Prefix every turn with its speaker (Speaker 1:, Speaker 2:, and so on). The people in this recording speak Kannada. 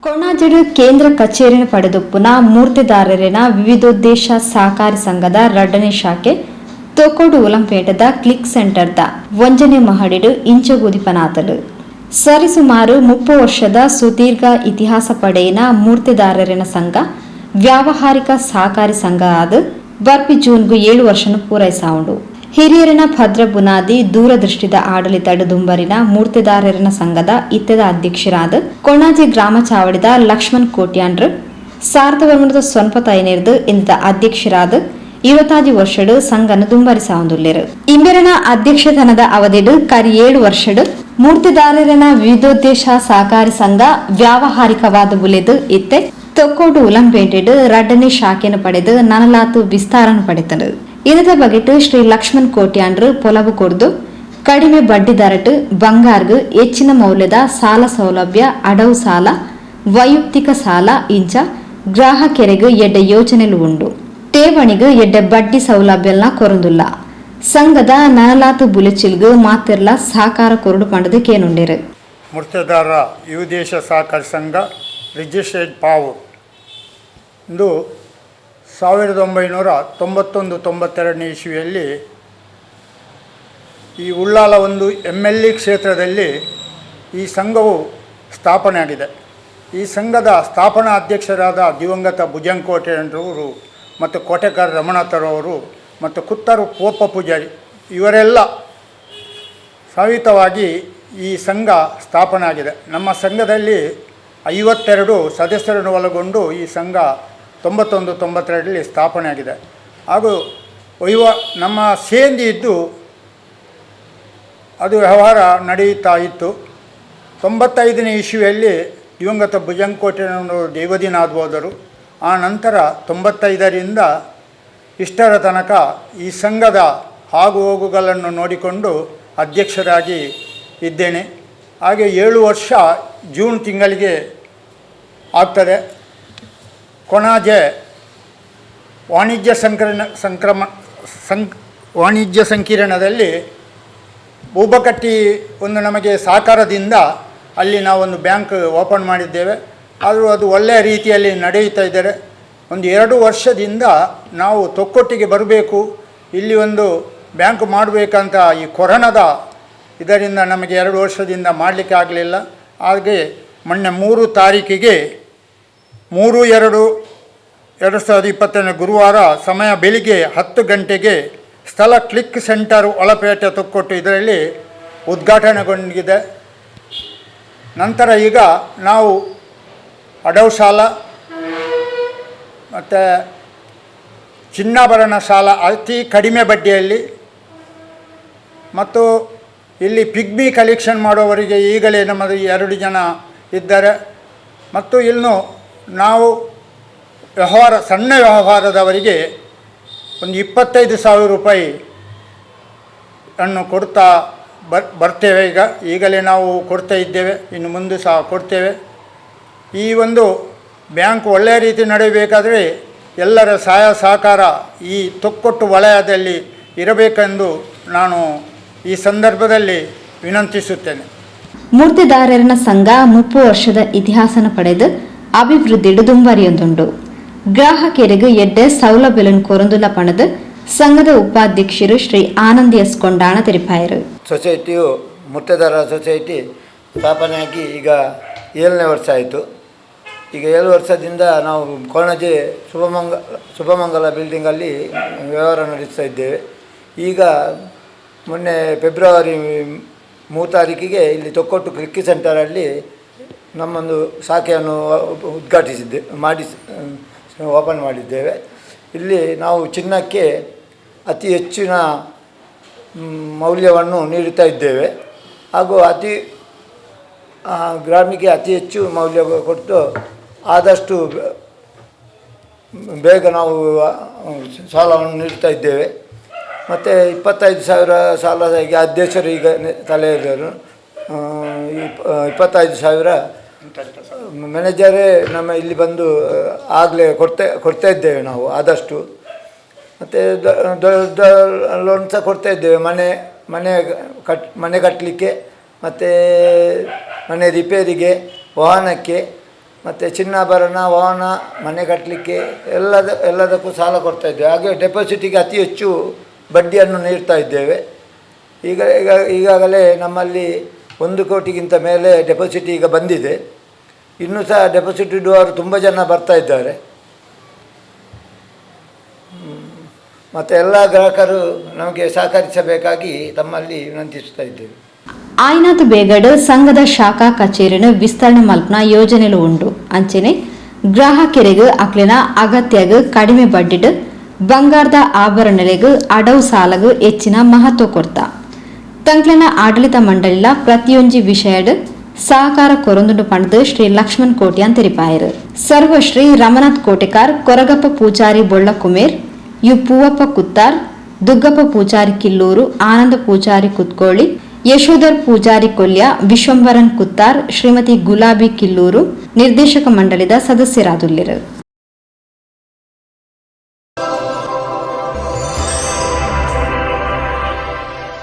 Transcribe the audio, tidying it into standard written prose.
Speaker 1: ಕೊಣಾಜೆಡು ಕೇಂದ್ರ ಕಚೇರಿನ ಪಡೆದೊಪ್ಪುನ ಮೂರ್ತಿದಾರರಿನ ವಿವಿಧೋದ್ದೇಶ ಸಹಕಾರಿ ಸಂಘದ ಎರಡನೇ ಶಾಖೆ ತೊಕ್ಕೋಡು ಉಲಂಪೇಟದ ಕ್ಲಿಕ್ ಸೆಂಟರ್ದ ಒಂಜನೆ ಮಹಡಿಡು ಇಂಚಗೂದಿಪನಾತಲು ಸರಿಸುಮಾರು 30 ವರ್ಷದ ಸುದೀರ್ಘ ಇತಿಹಾಸ ಪಡೆಯಿನ ಮೂರ್ತಿದಾರರಿನ ಸಂಘ ವ್ಯಾವಹಾರಿಕ ಸಹಕಾರಿ ಸಂಘ ಆದ ಬರ್ಪಿ ಜೂನ್ಗೂ 7 ವರ್ಷನು ಪೂರೈಸಾವುಂಡು. ಹಿರಿಯರಿನ ಭದ್ರ ಬುನಾದಿ ದೂರದೃಷ್ಟಿದ ಆಡಳಿತ ದುಂಬರಿನ ಮೂರ್ತಿದಾರರಿನ ಸಂಘದ ಇತ್ತೆದ ಅಧ್ಯಕ್ಷರಾದ ಕೊಣಾಜೆ ಗ್ರಾಮ ಚಾವಡಿದ ಲಕ್ಷ್ಮಣ್ ಕೋಟ್ಯಾನ್ರು 1995 ಇಂದ ಅಧ್ಯಕ್ಷರಾದ 25 ವರ್ಷಡು ಸಂಘನ ದುಂಬರಿಸಾವುಂದುಲ್ಲೆರು. ಇಂಬೆರನ ಅಧ್ಯಕ್ಷತನದ ಅವಧಿಡು ಕರಿ 7 ವರ್ಷಡು ಮೂರ್ತಿದಾರರಿನ ವಿವಿಧೋದ್ದೇಶ ಸಹಕಾರಿ ಸಂಘ ವ್ಯಾವಹಾರಿಕವಾದ ಬುಲೆದು ಇತ್ತೆ ತೊಕ್ಕೋಡು ಉಲಂಪೇಟೆಡು ಎರಡನೇ ಶಾಖೆಯನ್ನು ಪಡೆದು ನನಲಾತು ವಿಸ್ತಾರನ ಪಡೆತನು. ಇದರ ಬಗೆಟ್ ಶ್ರೀ ಲಕ್ಷ್ಮಣ್ ಕೋಟ್ಯಾನ್ರು ಪೊಲವು ಕೊಡ್ದು ಕಡಿಮೆ ಬಡ್ಡಿದರಟು ಬಂಗಾರ್ಗು ಹೆಚ್ಚಿನ ಮೌಲ್ಯದ ಸಾಲ ಸೌಲಭ್ಯ ಅಡವು ಸಾಲ ವೈಯಕ್ತಿಕ ಸಾಲ ಇಂಚ ಗ್ರಾಹಕರಿಗೆ ಎಡ್ಡೆ ಯೋಜನೆಲು ಉಂಡು. ಠೇವಣಿಗೂ ಎಡ್ಡೆ ಬಡ್ಡಿ ಸೌಲಭ್ಯನ ಕೊರಂದುಲ್ಲ. ಸಂಘದ ನನಲಾತು ಬುಲೆಚಿಲ್ಗು ಮಾತಿರ್ಲ ಸಹಕಾರ ಕೊರಡು ಪಂಡದು ಕೇನುಂಡಿರು.
Speaker 2: ಮೂರ್ತಿದಾರ ಯುವದೇಶ ಸಹಕಾರಿ ಸಂಘ ರಿಜಿಸ್ಟ್ರೇಡ್ ಪಾವು ಇಂದು 1991-92 ಇಸ್ವಿಯಲ್ಲಿ ಈ ಉಳ್ಳಾಲ ಒಂದು MLE ಕ್ಷೇತ್ರದಲ್ಲಿ ಈ ಸಂಘವು ಸ್ಥಾಪನೆ ಆಗಿದೆ. ಈ ಸಂಘದ ಸ್ಥಾಪನಾ ಅಧ್ಯಕ್ಷರಾದ ದಿವಂಗತ ಭುಜಂಕೋಟೆಯವರು ಮತ್ತು ಕೋಟೆಕಾರ ರಮಣಾಥರವರು ಮತ್ತು ಕುತ್ತರು ಪೋಪ ಪೂಜಾರಿ ಇವರೆಲ್ಲ ಸಾಹಿತ್ಯವಾಗಿ ಈ ಸಂಘ ಸ್ಥಾಪನೆ ಆಗಿದೆ. ನಮ್ಮ ಸಂಘದಲ್ಲಿ 52 ಸದಸ್ಯರನ್ನು ಒಳಗೊಂಡು ಈ ಸಂಘ 91-92ರಲ್ಲಿ ಸ್ಥಾಪನೆ ಆಗಿದೆ. ಹಾಗೂ ನಮ್ಮ ಸೇಂದಿ ಇದ್ದು ಅದು ವ್ಯವಹಾರ ನಡೆಯುತ್ತಾ ಇತ್ತು. 95ನೇ ಇಸ್ವಿಯಲ್ಲಿ ದಿವಂಗತ ಭುಜಂಕೋಟೆಯವರು ದೈವದಿನಾದ್ಬೋದರು. ಆ ನಂತರ 95ರಿಂದ ಇಷ್ಟರ ತನಕ ಈ ಸಂಘದ ಆಗು ಹೋಗುಗಳನ್ನು ನೋಡಿಕೊಂಡು ಅಧ್ಯಕ್ಷರಾಗಿ ಇದ್ದೇನೆ. ಹಾಗೆ 7 ವರ್ಷ ಜೂನ್ ತಿಂಗಳಿಗೆ ಆಗ್ತದೆ. ಕೊಣಾಜೆ ವಾಣಿಜ್ಯ ಸಂಕೀರ್ಣದಲ್ಲಿ ಬೂಬಕಟ್ಟಿ ಒಂದು ನಮಗೆ ಸಹಕಾರದಿಂದ ಅಲ್ಲಿ ನಾವೊಂದು ಬ್ಯಾಂಕ್ ಓಪನ್ ಮಾಡಿದ್ದೇವೆ. ಆದರೂ ಅದು ಒಳ್ಳೆಯ ರೀತಿಯಲ್ಲಿ ನಡೆಯುತ್ತಾ ಇದ್ದಾರೆ. ಒಂದು 2 ವರ್ಷದಿಂದ ನಾವು ತೊಕ್ಕೊಟ್ಟಿಗೆ ಬರಬೇಕು, ಇಲ್ಲಿ ಒಂದು ಬ್ಯಾಂಕ್ ಮಾಡಬೇಕಂತ ಈ ಕೊರೋನಾದ ಇದರಿಂದ ನಮಗೆ 2 ವರ್ಷದಿಂದ ಮಾಡಲಿಕ್ಕೆ ಆಗಲಿಲ್ಲ. ಹಾಗೆ ಮೊನ್ನೆ 3 ತಾರೀಕಿಗೆ 3/2/2020 ಗುರುವಾರ ಸಮಯ ಬೆಳಿಗ್ಗೆ 10 ಗಂಟೆಗೆ ಸ್ಥಳ ಕ್ಲಿಕ್ ಸೆಂಟರ್ ಒಳಪೇಟೆ ತೊಕ್ಕೊಟ್ಟು ಇದರಲ್ಲಿ ಉದ್ಘಾಟನೆಗೊಂಡಿದೆ. ನಂತರ ಈಗ ನಾವು ಅಡವು ಸಾಲ ಮತ್ತು ಚಿನ್ನಾಭರಣ ಸಾಲ ಅತಿ ಕಡಿಮೆ ಬಡ್ಡಿಯಲ್ಲಿ ಮತ್ತು ಇಲ್ಲಿ ಪಿಗ್ಮಿ ಕಲೆಕ್ಷನ್ ಮಾಡುವವರಿಗೆ ಈಗಲೇ ನಮ್ಮದು 2 ಜನ ಇದ್ದಾರೆ. ಮತ್ತು ಇನ್ನು ನಾವು ಸಣ್ಣ ವ್ಯವಹಾರದವರಿಗೆ ಒಂದು 25,000 ರೂಪಾಯಿ ಅನ್ನು ಕೊಡ್ತಾ ಬರ್ತೇವೆ. ಈಗಲೇ ನಾವು ಕೊಡ್ತಾ ಇದ್ದೇವೆ, ಇನ್ನು ಮುಂದೆ ಸಹ ಕೊಡ್ತೇವೆ. ಈ ಒಂದು ಬ್ಯಾಂಕ್ ಒಳ್ಳೆಯ ರೀತಿ ನಡೆಯಬೇಕಾದರೆ ಎಲ್ಲರ ಸಹಾಯ ಸಹಕಾರ ಈ ತೊಕ್ಕೊಟ್ಟು ವಲಯದಲ್ಲಿ ಇರಬೇಕೆಂದು ನಾನು ಈ ಸಂದರ್ಭದಲ್ಲಿ ವಿನಂತಿಸುತ್ತೇನೆ.
Speaker 1: ಮೂರ್ತಿದಾರರಿನ ಸಂಘ 30 ವರ್ಷದ ಇತಿಹಾಸನ ಪಡೆದು ಅಭಿವೃದ್ಧಿಡು ದುಂಬರಿಯೊಂದುಂಡು. ಗ್ರಾಹಕರಿಗೆ ಎಡ್ಡೆ ಸೌಲಭ್ಯಗಳನ್ನು ಕೊರಂದುಲ ಪಣದು ಸಂಘದ ಉಪಾಧ್ಯಕ್ಷರು ಶ್ರೀ ಆನಂದ್ ಎಸ್ ಕೊಂಡಾಣ ತೆರಿಪಾಯರು.
Speaker 3: ಸೊಸೈಟಿಯು ಮೂರ್ತಿದಾರ ಸೊಸೈಟಿ ಸ್ಥಾಪನೆಯಾಗಿ ಈಗ 7ನೇ ವರ್ಷ ಆಯಿತು. ಈಗ 7 ವರ್ಷದಿಂದ ನಾವು ಕೊಣಾಜೆ ಶುಭಮಂಗಲ ಬಿಲ್ಡಿಂಗಲ್ಲಿ ವ್ಯವಹಾರ ನಡೆಸ್ತಾ ಇದ್ದೇವೆ. ಈಗ ಮೊನ್ನೆ ಫೆಬ್ರವರಿ 3 ತಾರೀಕಿಗೆ ಇಲ್ಲಿ ತೊಕ್ಕೊಟ್ಟು ಕ್ಲಿಕ್ ಸೆಂಟರಲ್ಲಿ ನಮ್ಮೊಂದು ಶಾಖೆಯನ್ನು ಓಪನ್ ಮಾಡಿದ್ದೇವೆ. ಇಲ್ಲಿ ನಾವು ಚಿನ್ನಕ್ಕೆ ಅತಿ ಹೆಚ್ಚಿನ ಮೌಲ್ಯವನ್ನು ನೀಡುತ್ತಾ ಇದ್ದೇವೆ. ಹಾಗೂ ಗ್ರಾಮಿಗೆ ಅತಿ ಹೆಚ್ಚು ಮೌಲ್ಯ ಕೊಟ್ಟು ಆದಷ್ಟು ಬೇಗ ನಾವು ಸಾಲವನ್ನು ನೀಡ್ತಾ ಇದ್ದೇವೆ. ಮತ್ತು 25,000 ಸಾಲ ಈಗ ಅಧ್ಯಕ್ಷರು ಈಗ ತಲೆಯಿದ್ದರು. 25,000 ಮ್ಯಾನೇಜರೇ ನಮ್ಮ ಇಲ್ಲಿ ಬಂದು ಆಗಲೇ ಕೊಡ್ತಾ ಇದ್ದೇವೆ ನಾವು ಆದಷ್ಟು. ಮತ್ತು ದೊಡ್ಡ ಲೋನ್ ಸಹ ಕೊಡ್ತಾ ಇದ್ದೇವೆ. ಮನೆ ಕಟ್ಟಲಿಕ್ಕೆ ಮತ್ತು ಮನೆ ರಿಪೇರಿಗೆ, ವಾಹನಕ್ಕೆ ಮತ್ತು ಚಿನ್ನಾಭರಣ ವಾಹನ ಮನೆ ಕಟ್ಟಲಿಕ್ಕೆ ಎಲ್ಲದಕ್ಕೂ ಸಾಲ ಕೊಡ್ತಾ ಇದ್ದೇವೆ. ಹಾಗೆ ಡೆಪಾಸಿಟಿಗೆ ಅತಿ ಹೆಚ್ಚು ಬಡ್ಡಿಯನ್ನು ನೀಡ್ತಾ ಇದ್ದೇವೆ. ಈಗಾಗಲೇ ನಮ್ಮಲ್ಲಿ 1 ಕೋಟಿಗಿಂತ ಮೇಲೆ ಡೆಪಾಸಿಟ್ ಈಗ ಬಂದಿದೆ. ಇನ್ನೂ ಸಹ ಡೆಪಾಸಿಟ್ ಇಡುವವರು ತುಂಬ ಜನ ಬರ್ತಾ ಇದ್ದಾರೆ. ಮತ್ತು ಎಲ್ಲ ಗ್ರಾಹಕರು ನಮಗೆ ಸಹಕರಿಸಬೇಕಾಗಿ ತಮ್ಮಲ್ಲಿ ವಿನಂತಿಸ್ತಾ ಇದ್ದೇವೆ.
Speaker 1: ಆಯ್ನಾಥ್ ಬೇಗಡ್ ಸಂಘದ ಶಾಖಾ ಕಚೇರಿನ ವಿಸ್ತರಣೆ ಮಲ್ಪನ ಯೋಜನೆಲು ಉಂಡು. ಅಂಚನೆ ಗ್ರಾಹಕರಿಗೆ ಅಕ್ಲಿನ ಅಗತ್ಯಗ ಕಡಿಮೆ ಬಡ್ಡಿಡ್ ಬಂಗಾರದ ಆಭರಣಗಳಿಗೆ ಅಡವು ಸಾಲಗ ಹೆಚ್ಚಿನ ಮಹತ್ವ ಕೊಡ್ತಾ ತಂಕ್ಲಿನ ಆಡಳಿತ ಮಂಡಳಿಲ ಪ್ರತಿಯೊಂಜಿ ವಿಷಯಡ್ ಸಹಕಾರ ಕೊರೊಂದುಂಡು ಪಂಡ್ದು ಶ್ರೀ ಲಕ್ಷ್ಮಣ್ ಕೋಟ್ಯಾನ್ ತೆರಿಪಾಯರು. ಸರ್ವಶ್ರೀ ರಮನಾಥ್ ಕೋಟೆಕಾರ್, ಕೊರಗಪ್ಪ ಪೂಜಾರಿ ಬೊಳ್ಳ ಕುಮೇರ್, ಯು ಪೂವಪ್ಪ ಕುತ್ತಾರ್, ದುಗ್ಗಪ್ಪ ಪೂಜಾರಿ ಕಿಲ್ಲೂರು, ಆನಂದ ಪೂಜಾರಿ ಕುತ್ಕೋಳಿ, ಯಶೋಧರ್ ಪೂಜಾರಿ ಕೊಲ್ಯ, ವಿಶ್ವಂಬರನ್ ಕುತ್ತಾರ್, ಶ್ರೀಮತಿ ಗುಲಾಬಿ ಕಿಲ್ಲೂರು ನಿರ್ದೇಶಕ ಮಂಡಳಿದ ಸದಸ್ಯರಾದುಲ್ಲಿರು.